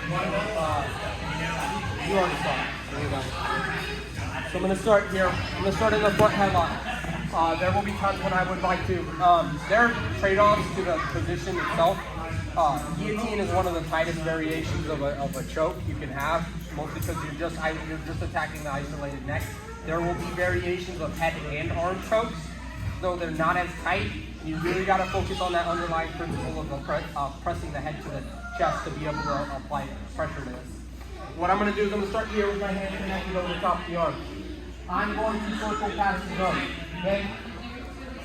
You already saw it. There you go. So I'm going to start here. I'm going to start in the front headlock. There will be times when I would like to. There are trade-offs to the position itself. Guillotine is one of the tightest variations of a choke you can have, mostly because you're just attacking the isolated neck. There will be variations of head and arm chokes, though they're not as tight. You really got to focus on that underlying principle of pressing the head to the chest to be able to apply pressure to this. What I'm going to do is I'm going to start here with my hand connected over the top of the arm. I'm going to circle past the arm. Okay?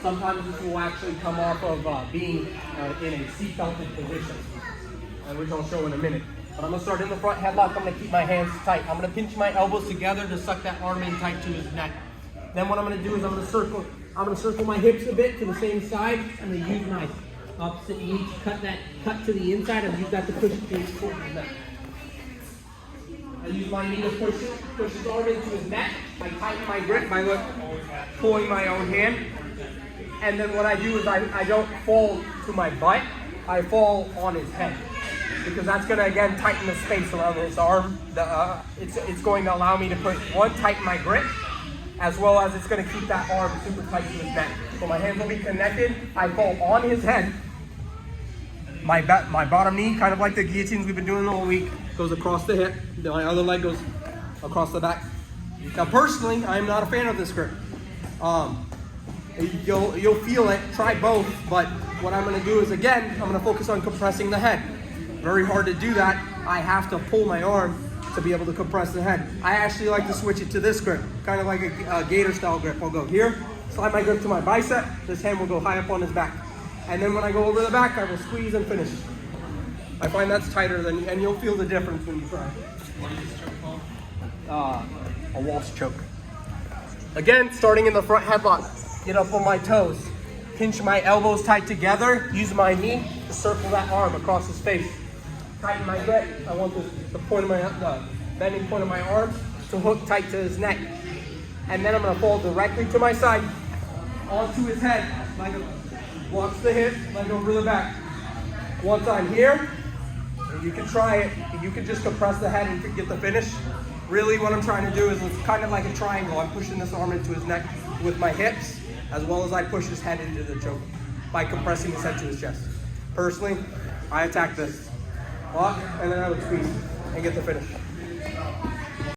Sometimes this will actually come off of being in a seatbelted position, which I'll show in a minute. But I'm going to start in the front headlock. I'm going to keep my hands tight. I'm going to pinch my elbows together to suck that arm in tight to his neck. Then what I'm going to do is I'm going to circle my hips a bit to the same side. I'm going to use my opposite knee to cut to the inside and use that to push it towards his neck. I use my knee to push his arm into his neck. I tighten my grip by pulling my own hand. And then what I do is I don't fall to my butt. I fall on his head. Because that's going to, again, tighten the space around his arm. It's going to allow me to tighten my grip, as well as it's going to keep that arm super tight to his neck. So my hands will be connected. I fall on his head. My bottom knee, kind of like the guillotines we've been doing all week, goes across the hip. My other leg goes across the back. Now, personally, I'm not a fan of this grip. You'll feel it. Try both. But what I'm going to do is, again, I'm going to focus on compressing the head. Very hard to do that. I have to pull my arm to be able to compress the head. I actually like to switch it to this grip, kind of like a gator style grip. I'll go here, slide my grip to my bicep. This hand will go high up on his back. And then when I go over the back, I will squeeze and finish. I find that's tighter and you'll feel the difference when you try. What is this choke called? A Walsh choke. Again, starting in the front headlock. Get up on my toes. Pinch my elbows tight together. Use my knee to circle that arm across his face. Tighten my grip. I want the bending point of my arm to hook tight to his neck. And then I'm going to fall directly to my side, onto his head. Watch the hip, leg over the back. Once I'm here, you can try it. You can just compress the head and get the finish. Really what I'm trying to do is it's kind of like a triangle. I'm pushing this arm into his neck with my hips, as well as I push his head into the choke by compressing his head to his chest. Personally, I attack this. Lock, and then I would squeeze and get the finish.